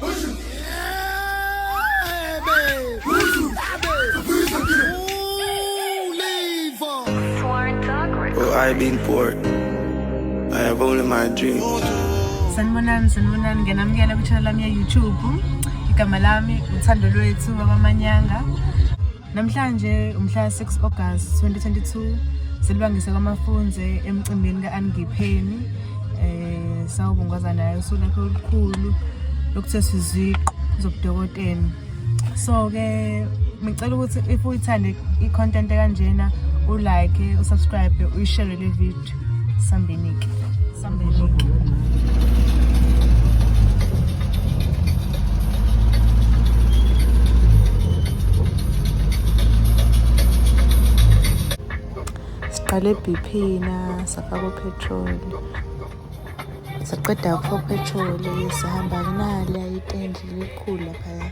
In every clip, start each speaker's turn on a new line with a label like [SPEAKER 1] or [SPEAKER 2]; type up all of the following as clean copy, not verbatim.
[SPEAKER 1] Oh, I've been poor. I have only my dreams.
[SPEAKER 2] Sanibonani ngiyanamukela kwichannel yami ye-YouTube. Igama lami uthando lwethu wakwamanyanga. Namhlanje umhla 6 August 2022 silibangise kaMafunze emcimbini kaNgipheni. Sawubungaza naye usuku lakhe olukhulu lokutheswa iziqu zobudokotela. So ke ngicela ukuthi if uyithande i-content kanjena ulike, usubscribe, uyishare le video. Sambenike. Siqale BP na safaka petrol. Saqeda for petrol sihamba nale ayitendi likhulu lapha.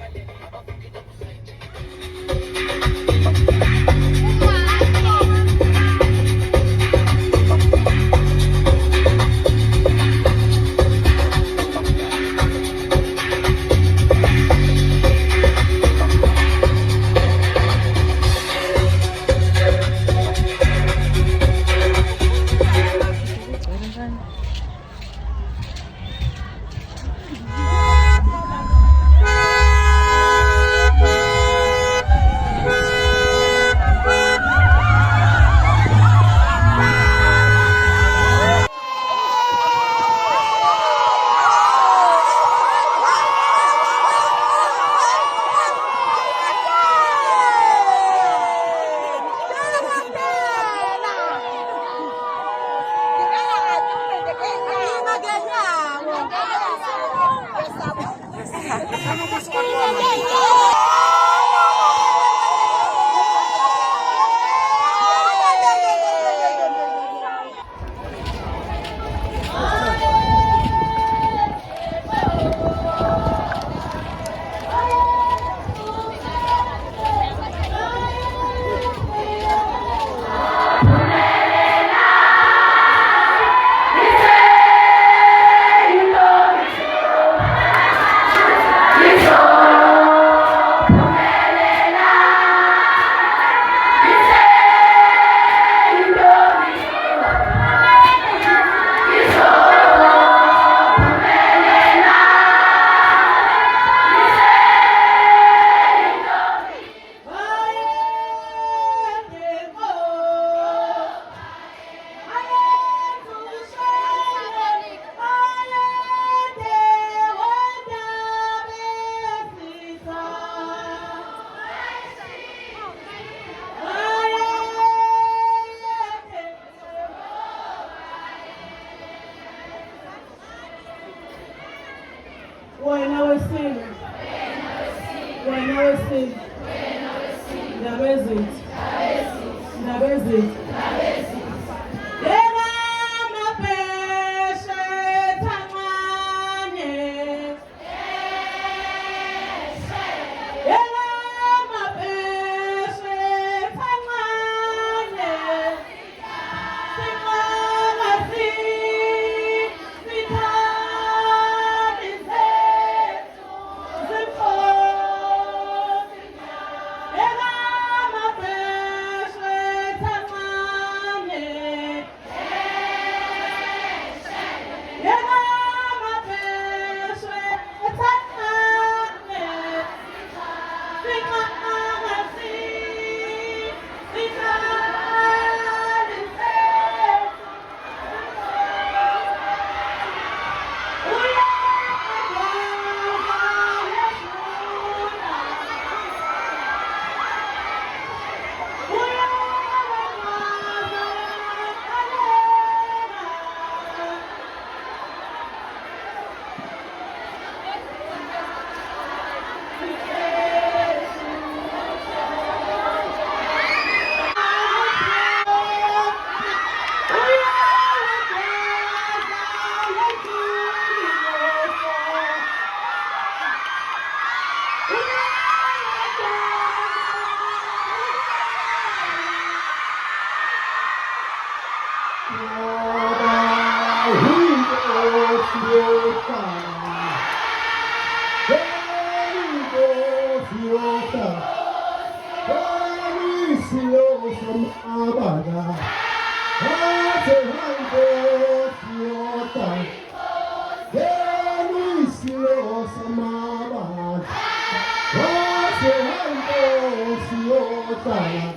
[SPEAKER 3] Sana.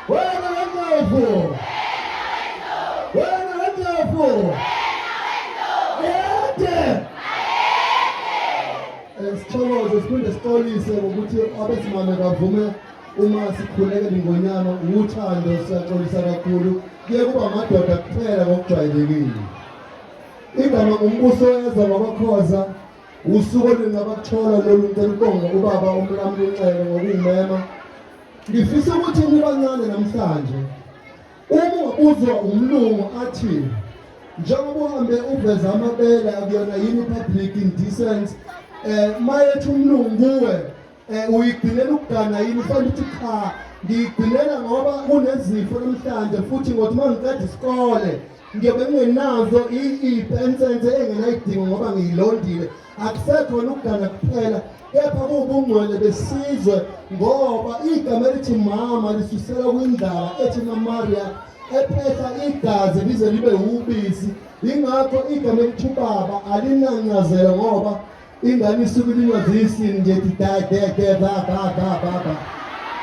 [SPEAKER 3] Wena Ndlovu. Wena Ndlovu. Ayede. Sithokoze siphinde sixolise ngokuthi abesimame bavume uma sikhulekela ingonyama uthando siyaxolisa kakhulu kuye kuba amadoda kuphela ngokujwayelekile. Igama ngumbuso weza wabakhoza usuku olungabakuthola lolu ntelubonga ubaba umlamli uNxele ngokuyimema. Ngifisa ukuthi nibancane namhlanje uma ubuzwa umlungu athi njengoba uhambe uveza amabele akuyona yini public indecency mayethi umlungu kuwe uyigcinela ukugana yini ufanele ukuthi cha ngiyigcinela ngoba kunezifo namhlanje futhi ngothi mangiqeda isikole ngiyobe ngingenazo ipensense engenayidingo ngoba ngiyilondile akusekho ukugana kuphela kepha kubungcwele besizwe ngoba igama elithi mama lisusela kwindala ethi Maria ephehla igazi lize libe ubisi ingakho igama elithi baba alinanqazela ngoba ingane isuke linyazisi nje dade baba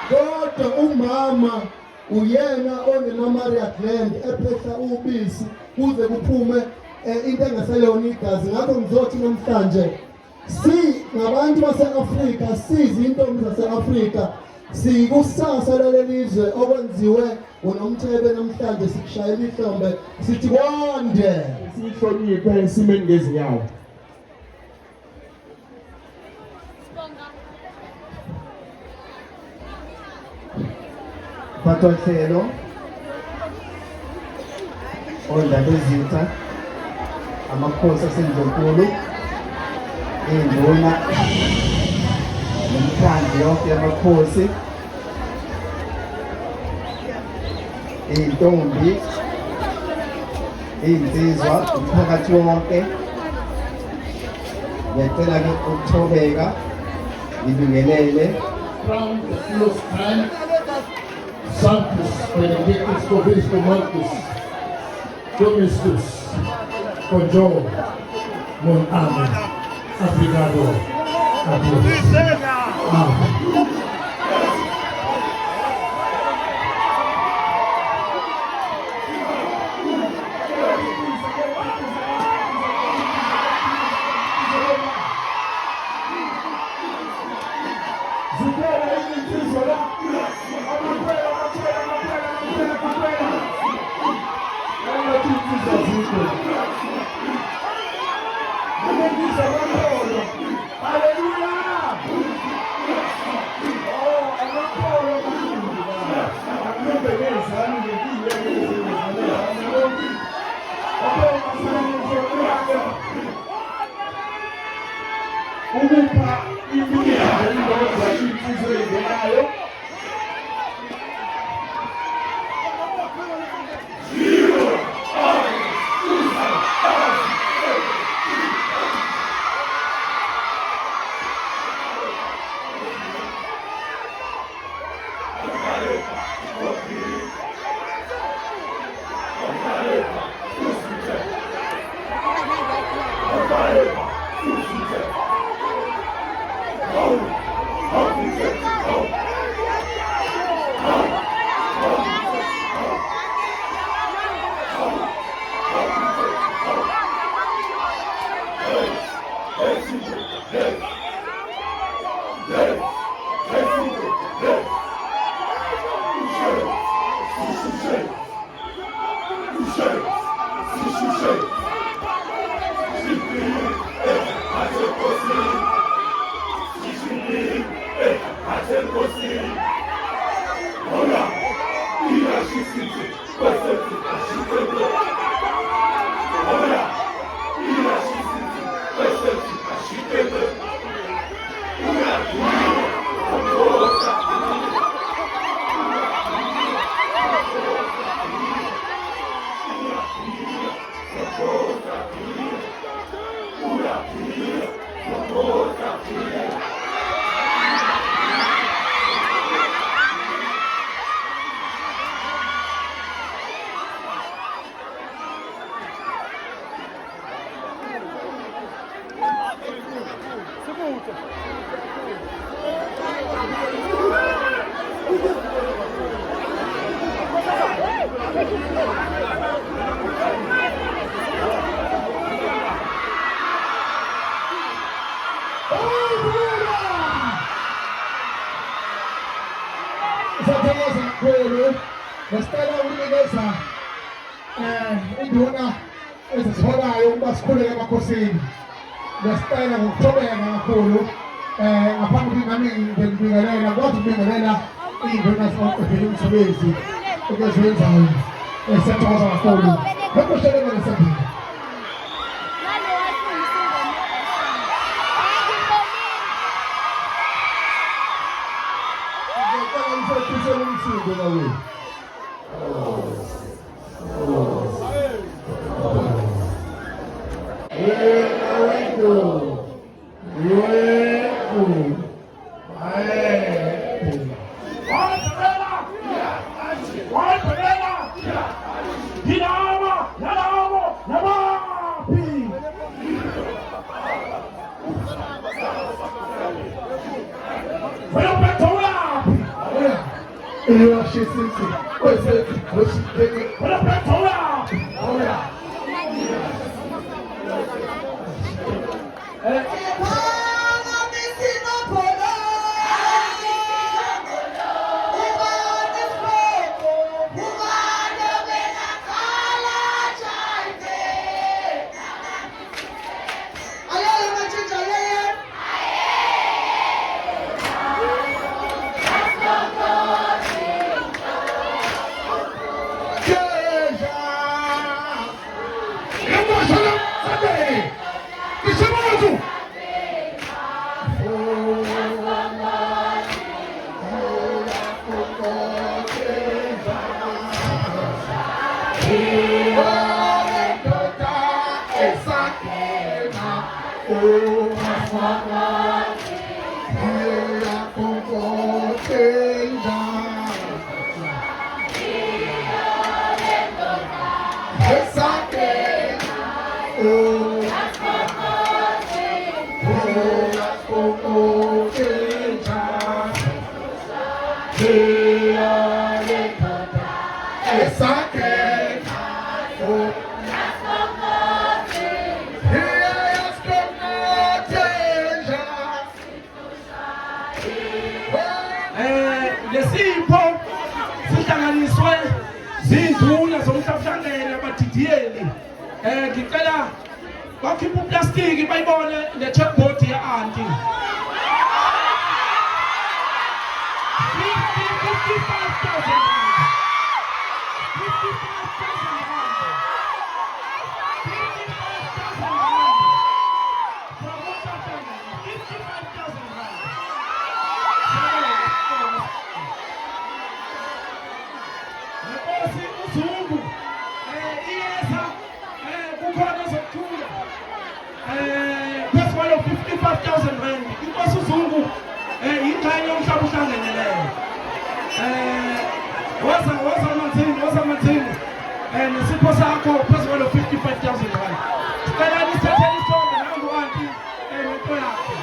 [SPEAKER 3] kodwa umama uyena onenamaria gland ephehla ubisi kuze kuphume into engaseyona igazi. Ngakho ngizothi namhlanje ngabantu base-Afrika sizi intombi zase-Afrika sikusasa lalelizwe okwenziwe uNomthebe namhlanje sikushayela ihlombe sithi kwande sihloniphe esimeni ngezinyawo. Patohlelo ondaba ezitha amakhosi asenzonkulu induna nemikhandlu yonke yamakhosi intombi insizwa umphakathi wonke ngiyacela-ke ukuthobeka ngibingelele Sanctus, Benedictus, Provisco, Marcus, Domestus, Conjol, Mon Ame, Obrigado, Amen. Isatheleza kakhulu nesicela ukunikeza induna ezisiholayo ukuba sikhuleke emakhosini. Nesicela ngokuthobeka kakhulu ngaphambi nami ngibingelela kwazi ukubingelela iy'nduna zibhekele umsebenzi ukuziwenzayo. Siyathokoza kakhulu. Lokho sheleke nesabili.
[SPEAKER 4] Lesipho sihlanganiswe zinduna zomhlabhlangene abadidiyeli. Ngicela bakhipha uplastiki bayibone le-checkboard ye-anti. 55,000 rand. Inkosi uZungu ingxenye yomhlaba uhlangeneleyo. Woza manzini nesipho sakho phezu kwalo 55,000 rand. Sicela nisithathele isongo nangu anti nento yakho.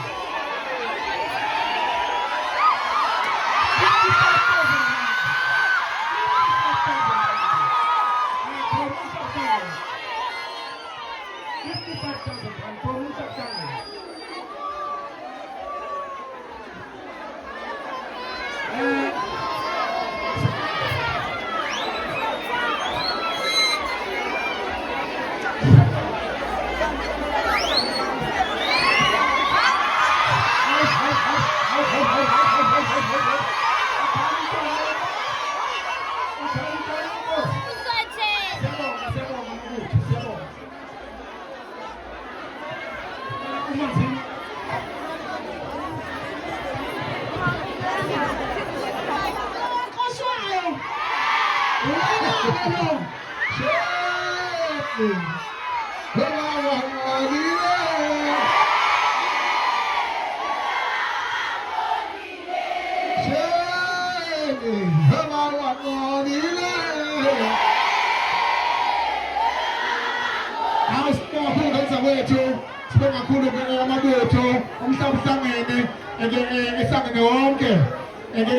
[SPEAKER 4] 55,000 rand for umhlaba.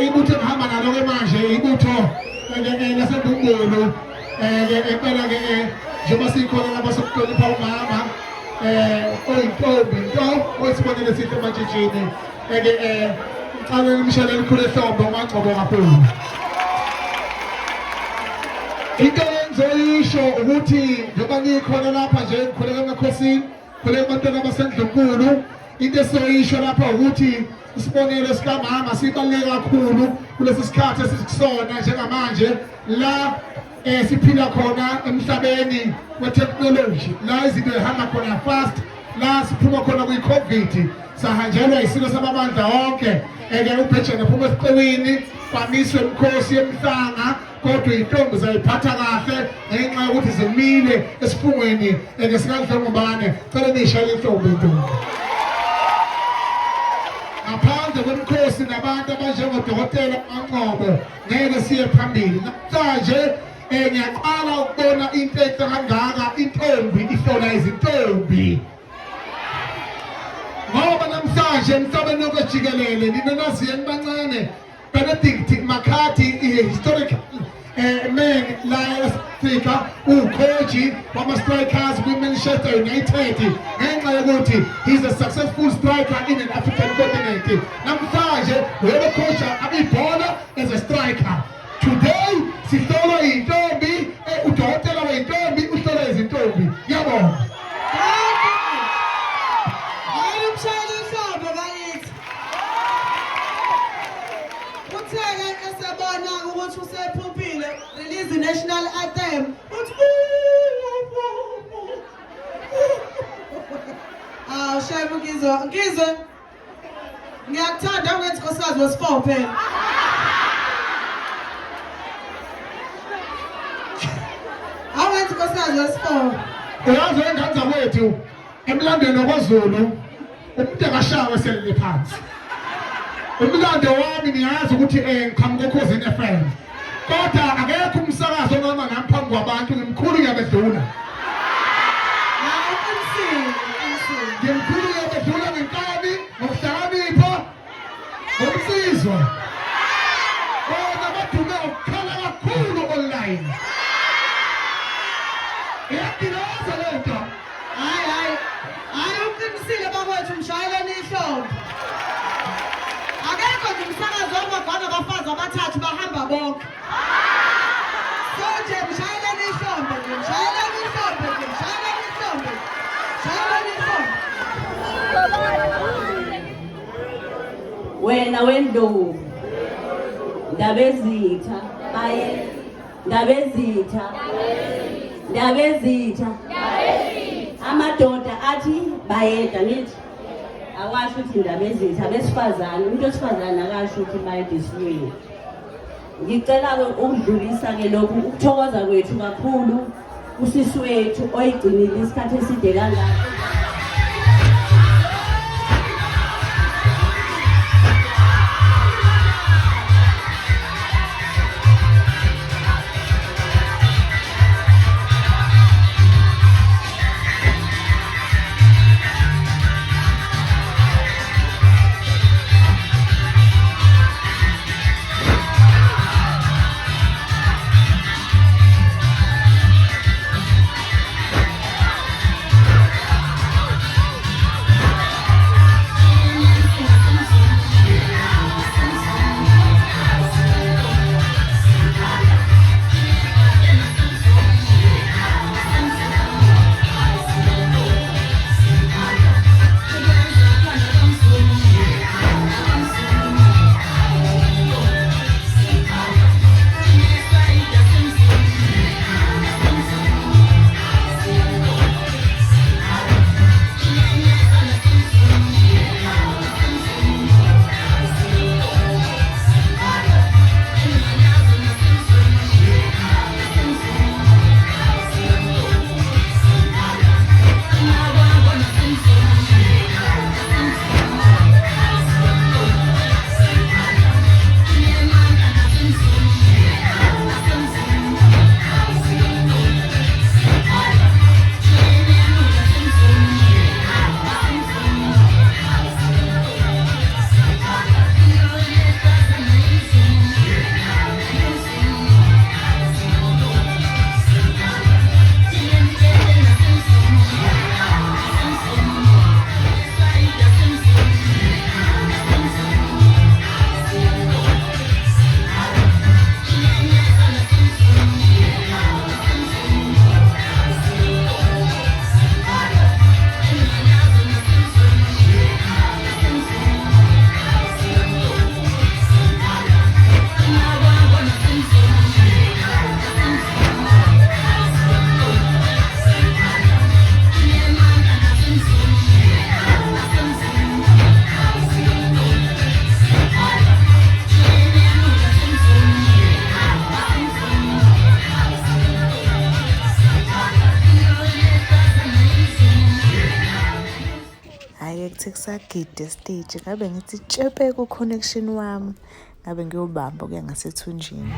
[SPEAKER 4] Ibutho ngihamba nalo ke manje ibutho nasebumbulu
[SPEAKER 3] Empela-ke njengoba sikhona lapha sokuhlonipha umama oyintombi nto oyisibonile sihle ematshitshini ngicabanga imishado elikhulu ehlombe uMangcobo kakhulu. Into engizoyisho ukuthi njengoba ngikhona lapha nje ngikhuleka emakhosini, ngikhuleka ebantwana abasendlunkulu, into esizoyisho lapha ukuthi isibonelo sikamama sibaluleke kakhulu kulesi sikhathi esikusona njengamanje la siphila khona emhlabeni we-technology, la izinto zihamba khona fast, la siphuma khona kwi-COVID, sahanjelwa isilo samabandla onke ubhejana phuma esiqewini kwamiswe imikhosi yemhlanga, kodwa iy'ntombi zayiphatha kahle ngenxa yokuthi zimile esifungweni sikandlongobane. Cela niyishayele intombi intombi ngaphandle kwemikhosi nabantu abanjengodokotela uMangcobo ngeke siye phambili. Namhlanje ngiyaqala ukubona into enhle kangaka, intombi ihlola izintombi. Ngoba namhlanje emhlabeni wonke jikelele ninonaziye nibancane Benedict McCarthy, historical man la e-Afrika, ucoach wama-strikers kwi-Manchester United ngenxa yokuthi he's a successful striker in an African continent. Namhlanje uyabecoacha abibhola as a striker. Today sihlola iy'ntombi, udokotela wey'ntombi uhlola izintombi. Ngiyabonga.
[SPEAKER 5] Release the national anthem. Shame Ngizwe. Ngiyakuthanda ukwenza inkosikazi wesi-4 phela. Awenza inkosikazi wesi-4.
[SPEAKER 3] Uyazi wengane zakwethu emlandweni wakwaZulu umuntu akashawe selele phansi. Umlando wami niyazi ukuthi ngiqhamuka ekhosini FM. Kodwa akekho umsakazo noma ngaphambi kwabantu ngimkhulu ngiyabedlula. Ngimkhulu ngiyabedlula ngenkani, ngokuhlakanipha, ngomsizwa. Bona badume ukukhala kakhulu online. Iyadinasa le nto.
[SPEAKER 5] Hayi uqinisile bakwethu mshayeleni ihlombe. Akekho nje umsakazo wamagwana abafazi abathathu bahamba bonke.
[SPEAKER 6] Wena wendlovu ndabezitha baye ndabezitha amadoda athi bayeda nithi awasho ukuthi ndabezitha abesifazane, umuntu wesifazane akasho ukuthi bayedisweni. Ngicela-ke ukudlulisa-ke lokhu ukuthokoza kwethu kakhulu usisi wethu oyigcinile isikhathi eside kangaka.
[SPEAKER 2] hhayi-ke kuthe kusagide stage ngabe ngithi tshepe ku-connection wami ngabe ngiyobamba okuya ngasethunjini.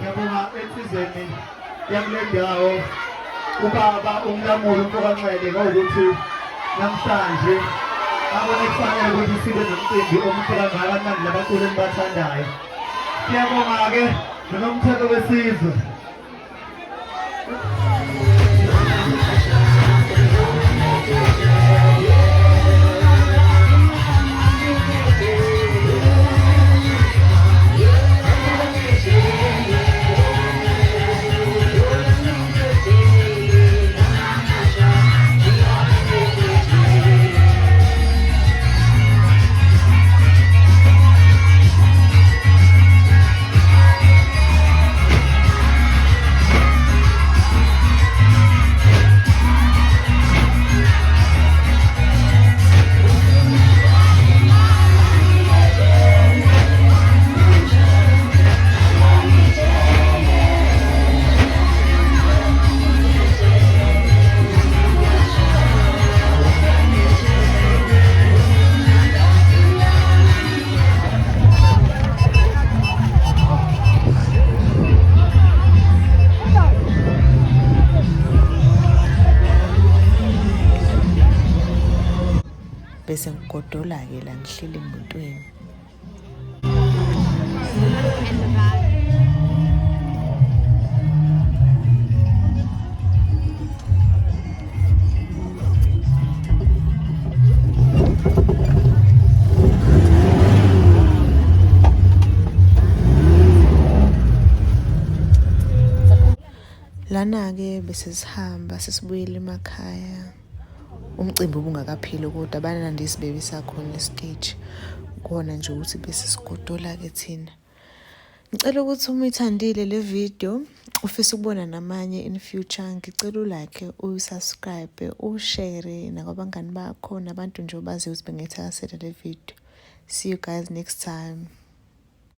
[SPEAKER 3] Ngiyabonga ensizeni yakulendawo ubaba umlamuli umfokanxele ngokuthi namhlanje abone kufanele ukuthi sibe nomcimbi omuhle kangaka manje labaculi engibathandayo. Ngiyabonga-ke noNomthebe Wesizwe.
[SPEAKER 2] bese ngigodola-ke la ngihleli emotweni. Lana-ke bese sihamba sesibuyela emakhaya. Umcimbi ubungakapheli kodwa abanandisi bebisakhona esiteji. Khona nje ukuthi bese sigodola-ke thina. Ngicela ukuthi uma uyithandile le video, ufisa ukubona namanye in future, ngicela ulike, usubscribe, ushare nakwabangani bakho nabantu nje obaziyo ukuthi bengayithakasela le video. See you guys next time.